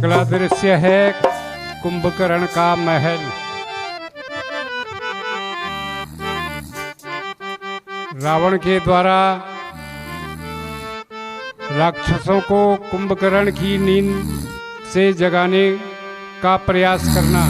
अगला दृश्य है कुंभकर्ण का महल। रावण के द्वारा राक्षसों को कुंभकर्ण की नींद से जगाने का प्रयास करना।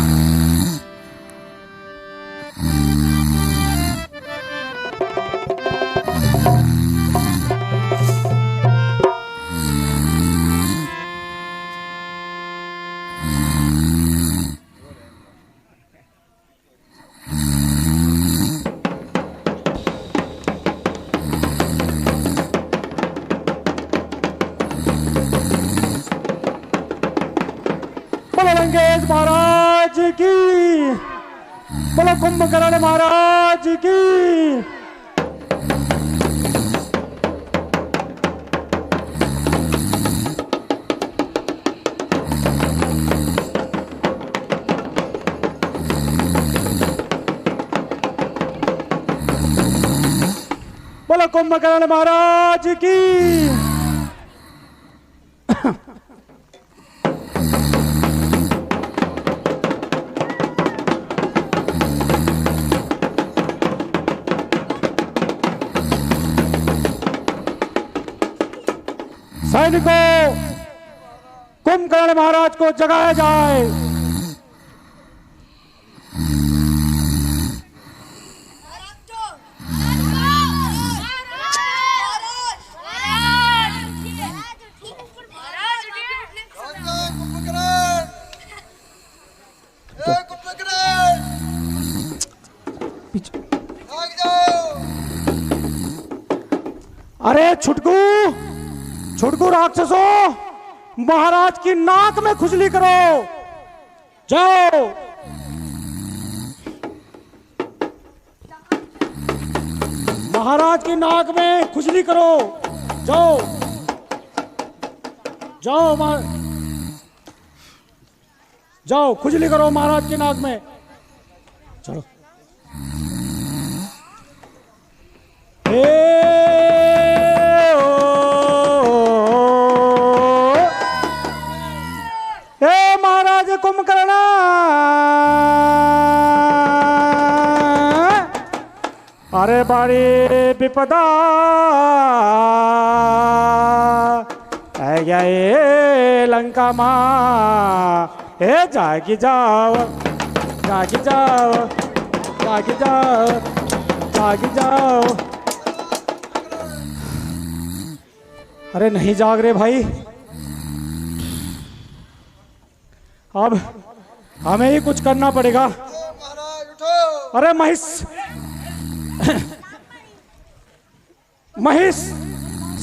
लंकेश महाराज की, बोलो कुंभकर्ण महाराज की। बोलो कुंभकर्ण महाराज की। सैनिकों, कुंभकर्ण महाराज को जगाया जाए। अरे छुटकू, छुटकू राक्षसों, महाराज की नाक में खुजली करो। जाओ। महाराज की नाक में खुजली करो। जाओ जाओ जाओ, खुजली करो महाराज की नाक में। चलो। महाराज कुंभकर्ण, अरे बड़ी विपदा है ये लंका माँ। ए जागी जाओ, जागी जाओ, जागी जाओ, जागी जाओ। अरे नहीं जाग रहे भाई। अब हमें ही कुछ करना पड़ेगा। अरे महिष, महिष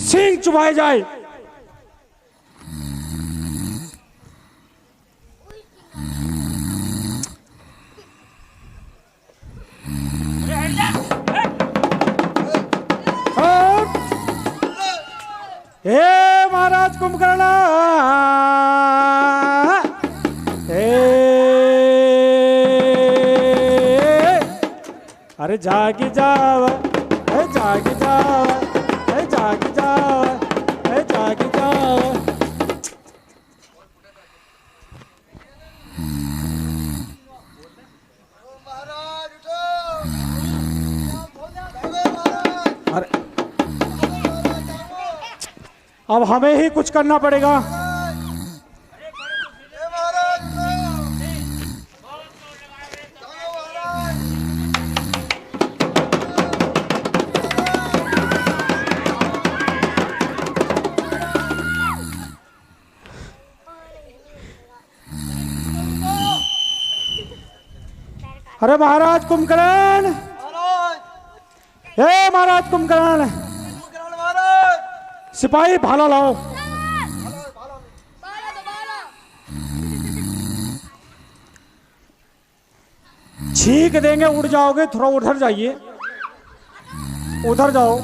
सिंह चुभाए जाए। हे महाराज कुंभकर्ण, अरे जागी जाओ, जागी जाओ, जागी जाओ, जागी जाओ। अरे अब हमें ही कुछ करना पड़ेगा। अरे महाराज कुंभकर्ण, हे महाराज कुंभकर्ण, सिपाही भाला लाओ। छींक देंगे, उड़ जाओगे। थोड़ा उधर जाइए, उधर जाओ।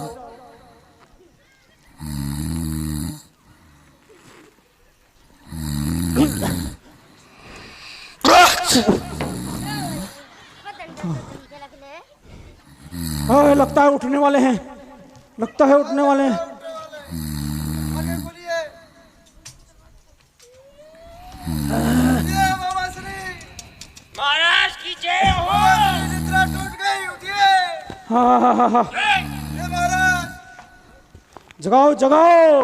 हाँ, लगता है उठने वाले हैं, लगता है उठने वाले हैं। उठिए बाबा श्री महाराज की जय हो। बाबा श्री निद्रा टूट गई। उठिए हाँ, हे महाराज। जगाओ जगाओ।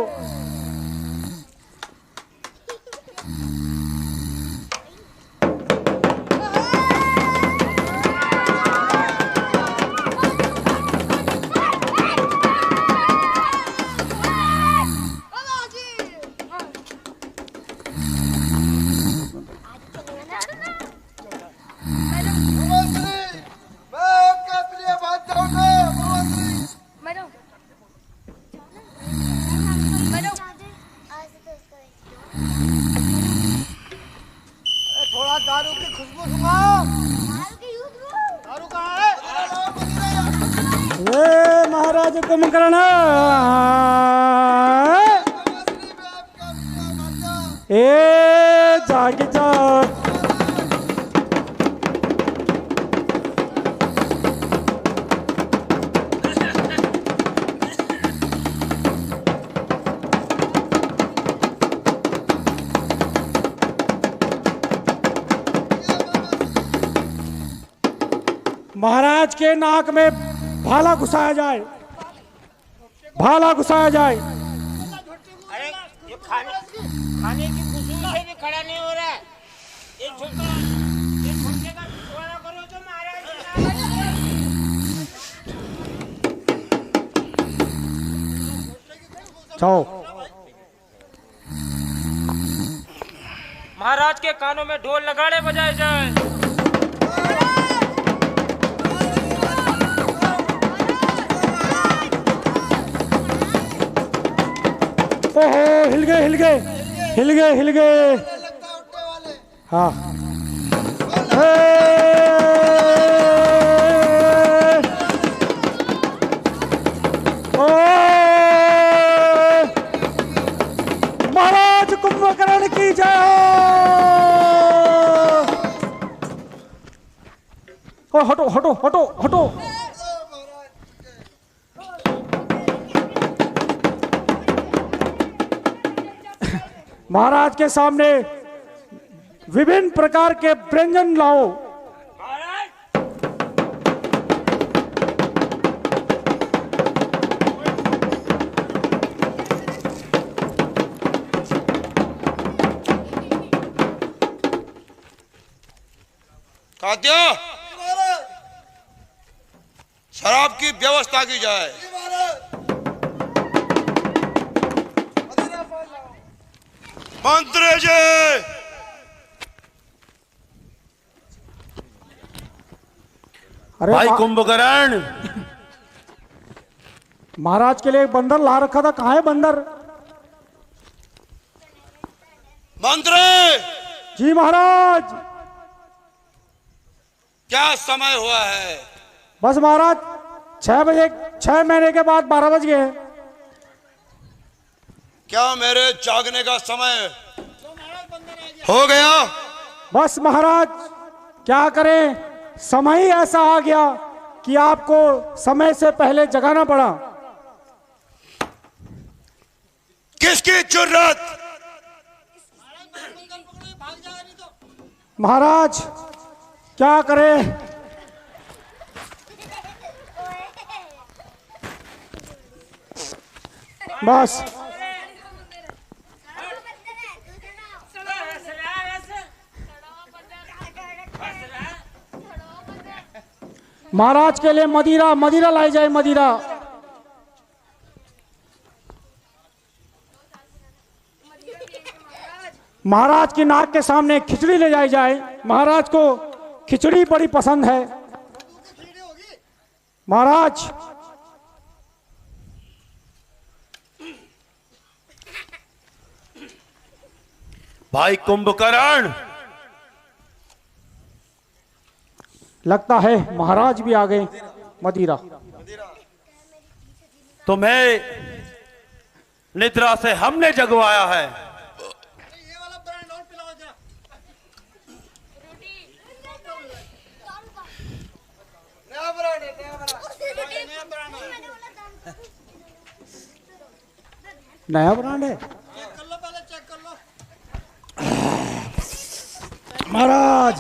बाबा श्री मैं आपके प्रिय बात जाऊंगा। बाबा श्री थोड़ा दारू की खुशबू सुंघाओ। दारू कहाँ है? ये महाराज कुंभकर्ण। बाबा श्री मैं आपका प्रिय बात ए जाग जाग। महाराज के नाक में भाला घुसाया जाए, भाला घुसाया जाए। अरे ये खाने की खुशबू से भी खड़ा नहीं हो रहा है। ये छोटे का छुटकारा करो तो महाराज जाओ। महाराज के कानों में ढोल नगाड़े बजाए जाए। ओहो हिल गए हिल गए हिल गए हिल गए। लगता है उठने वाले। हाँ ओ महाराज कुंभकर्ण की जय हो। ओ हटो हटो हटो हटो। महाराज के सामने विभिन्न प्रकार के व्यंजन लाओ। महाराज खाद्य शराब की व्यवस्था की जाए। मंत्री जी अरे भाई कुंभकर्ण, महाराज के लिए एक बंदर ला रखा था, कहाँ है बंदर? मंत्री जी महाराज। क्या समय हुआ है? बस महाराज 6 बजे, 6 महीने के बाद 12 बज गए। क्या मेरे जागने का समय हो गया? बस महाराज क्या करें, समय ही ऐसा आ गया कि आपको समय से पहले जगाना पड़ा। किसकी जुर्रत? महाराज क्या करें, बस महाराज के लिए मदिरा, मदिरा लाई जाए, मदिरा। महाराज की नाक के सामने खिचड़ी ले जाई जाए। महाराज को खिचड़ी बड़ी पसंद है। महाराज भाई कुंभकर्ण, लगता है महाराज भी आ गए। मदिरा तुम्हें निद्रा से हमने जगवाया है। नया ब्रांड है। महाराज,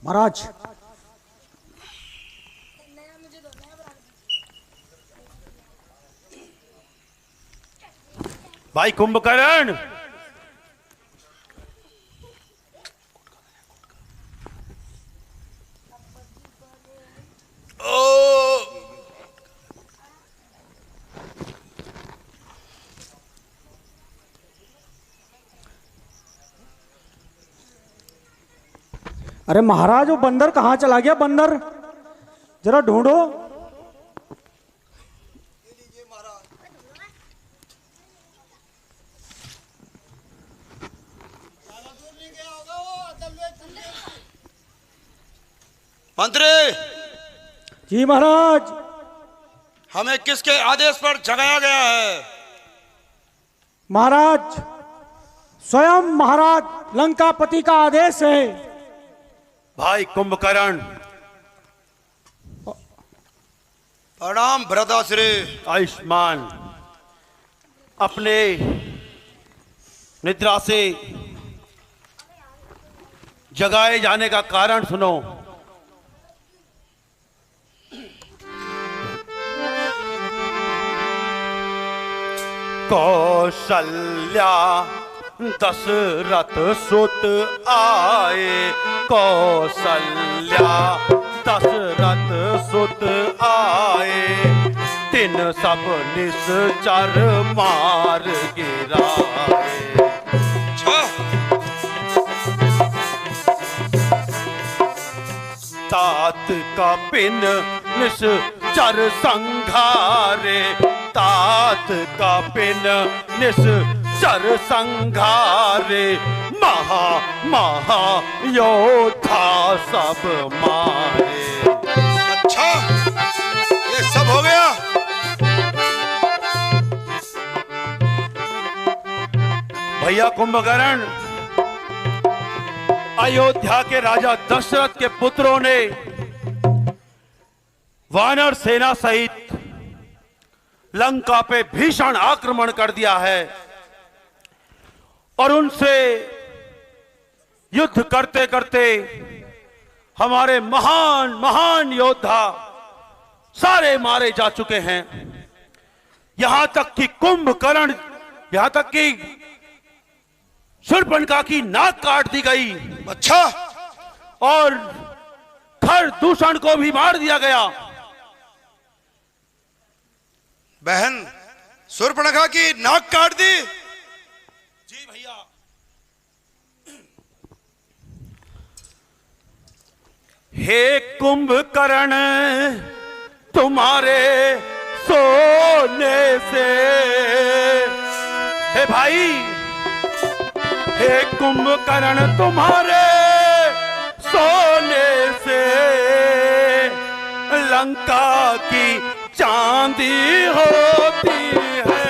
महाराज, भाई कुंभकर्ण, अरे महाराज, वो बंदर कहाँ चला गया? बंदर जरा ढूंढो। मंत्री जी महाराज। हमें किसके आदेश पर जगाया गया है? महाराज, स्वयं महाराज लंकापति का आदेश है। भाई कुंभकर्ण, प्रणाम भ्राताश्री। आयुष्मान, अपने निद्रा से जगाए जाने का कारण सुनो। कौशल्या दशरथ सुत आए, कौशल्या दशरथ सुत आए, तिन सब निश्चर मार गिराए। तात का पिन निश्चर संघारे, तात का पिन निश्चर संघारे, महा महा योद्धा सब मारे। अच्छा, ये सब हो गया? भैया कुंभकर्ण, अयोध्या के राजा दशरथ के पुत्रों ने वानर सेना सहित लंका पे भीषण आक्रमण कर दिया है और उनसे युद्ध करते करते हमारे महान महान योद्धा सारे मारे जा चुके हैं। यहां तक कि कुंभकर्ण, यहां तक कि शूर्पणखा की नाक काट दी गई। अच्छा, और खरदूषण को भी मार दिया गया। बहन, शूर्पणखा की नाक काट दी? जी भैया। हे कुंभकर्ण, तुम्हारे सोने से, हे भाई, हे कुंभकर्ण, तुम्हारे सोने से लंका की चांदी होती है,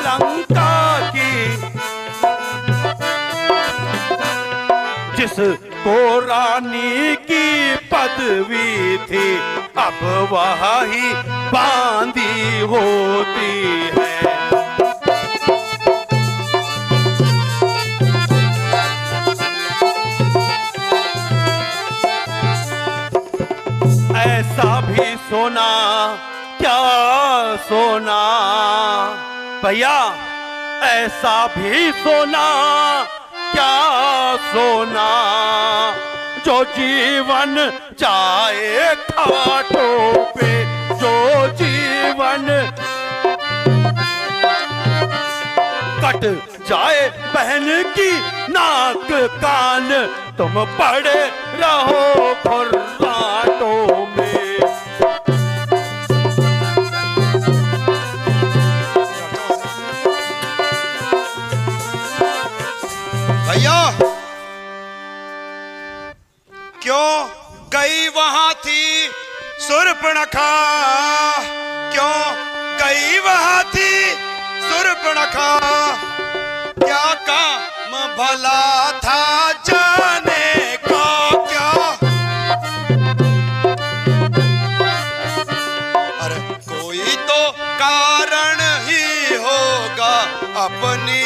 लंका की। जिसको रानी की पदवी थी, अब वही बांदी होती है। ऐसा भी सोना, क्या सोना भैया, ऐसा भी सोना, क्या सोना, जो जीवन जाए खाटों पे, जो जीवन कट जाए बहन की नाक कान, तुम पड़े रहो फर्राटों में। भैया, क्यों गई वहां थी शूर्पणखा? क्यों गई वहां थी शूर्पणखा? क्या काम भला था जाने को? क्या अरे कोई तो कारण ही होगा अपनी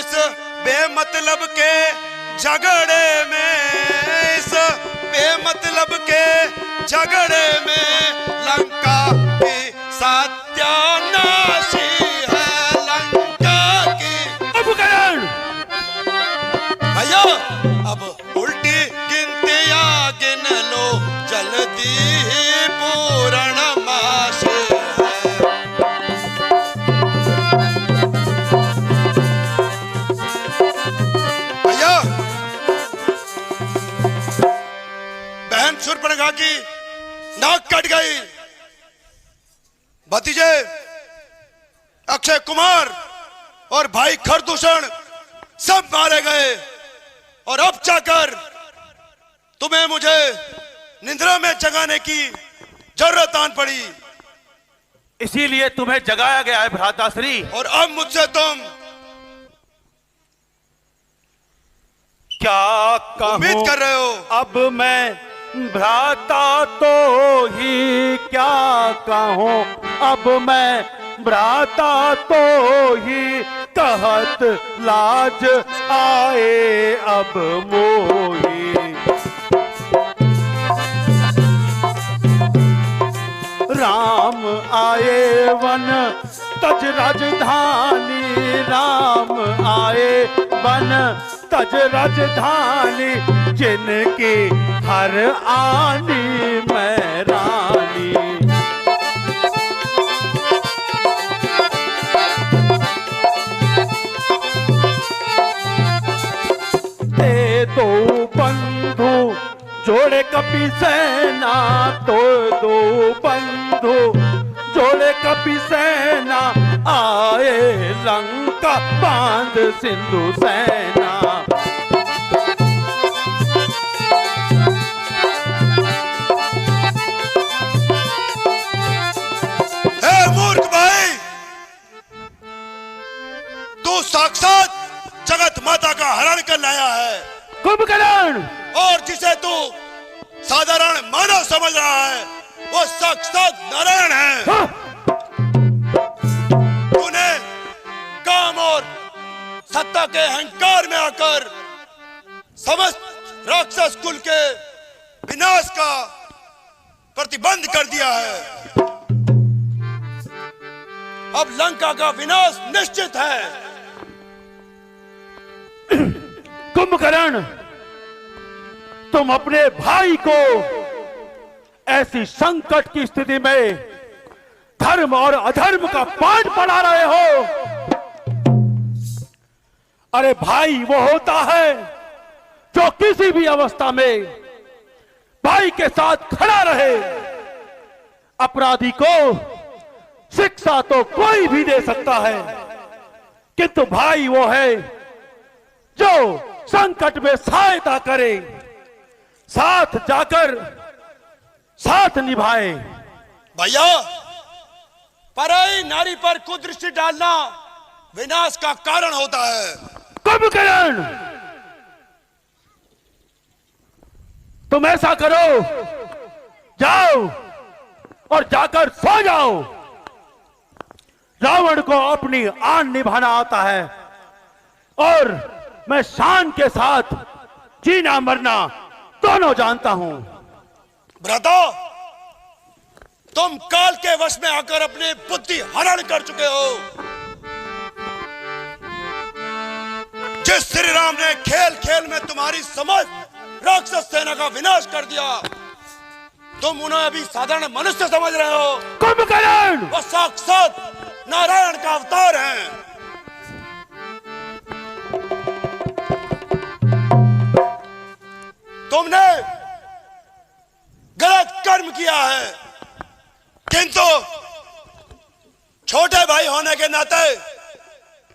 इस बेमतलब के झगड़े में, इस बेमतलब के झगड़े में लंका की सत्यानाशी है, लंका की। भैया अब उल्टी गिनतियां गिन लो, जल्दी ही पूर्णमासी है। भैया बहन शूर्पणखा की नाक कट गई, भतीजे अक्षय कुमार और भाई खरदूषण सब मारे गए, और अब जाकर तुम्हें मुझे निंद्रा में जगाने की जरूरत आन पड़ी। इसीलिए तुम्हें जगाया गया है भ्राताश्री। और अब मुझसे तुम क्या कहूं उम्मीद कर रहे हो? अब मैं भ्राता तो ही क्या कहूं, अब मैं भ्राता तो ही कहत लाज आए अब मोही। राम आए वन तज राजधानी, राम आए वन तज राजधानी, जिनकी हर आनी मैं रानी। ते दो बंधु जोड़े कपि सेना, तो दो बंधु जोड़े कपि सेना, आए लंका बांध सिंधु सेना। हे मूर्ख भाई, तू साक्षात जगत माता का हरण कर लाया है, कुंभकर्ण। और जिसे तू साधारण मानव समझ रहा है वो साक्षात नारायण है। हाँ। तूने काम और सत्ता के अहंकार में आकर समस्त राक्षस कुल के विनाश का प्रतिबंध कर दिया है। अब लंका का विनाश निश्चित है। कुंभकर्ण, तुम अपने भाई को ऐसी संकट की स्थिति में धर्म और अधर्म का पाठ पढ़ा रहे हो। अरे भाई वो होता है जो किसी भी अवस्था में भाई के साथ खड़ा रहे। अपराधी को शिक्षा तो कोई भी दे सकता है, किंतु भाई वो है जो संकट में सहायता करे, साथ जाकर साथ निभाए। भैया, पराई नारी पर कुदृष्टि डालना विनाश का कारण होता है। कुंभकर्ण, तुम ऐसा करो, जाओ और जाकर सो जाओ। रावण को अपनी आन निभाना आता है और मैं शान के साथ जीना मरना दोनों जानता हूं। भ्राता, तुम काल के वश में आकर अपनी बुद्धि हरण कर चुके हो। जिस श्री राम ने खेल खेल में तुम्हारी समस्त राक्षस सेना का विनाश कर दिया, तुम उन्हें अभी साधारण मनुष्य समझ रहे हो। कुंभकर्ण, वो साक्षात नारायण का अवतार हैं। तुमने गलत कर्म किया है, किंतु छोटे भाई होने के नाते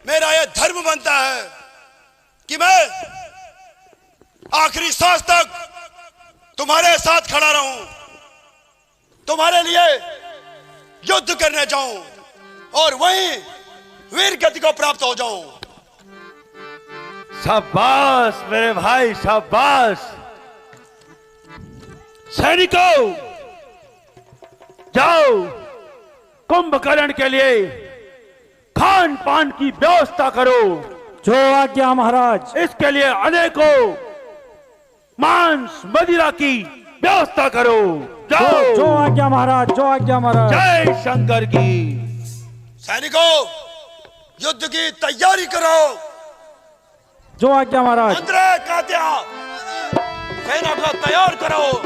मेरा यह धर्म बनता है कि मैं आखिरी सांस तक तुम्हारे साथ खड़ा रहूं, तुम्हारे लिए युद्ध करने जाऊं और वहीं वीर गति को प्राप्त हो जाऊं। शाबाश मेरे भाई, शाबाश। सैनिकों, जाओ कुंभकर्ण के लिए खान पान की व्यवस्था करो। जो आज्ञा महाराज। इसके लिए अनेकों मांस मदिरा की व्यवस्था करो। जाओ। जो आज्ञा महाराज, जो आज्ञा महाराज। जय शंकर की। सैनिकों, युद्ध की तैयारी करो। जो आज्ञा महाराज। मंत्रे कात्या, सेना को तैयार करो।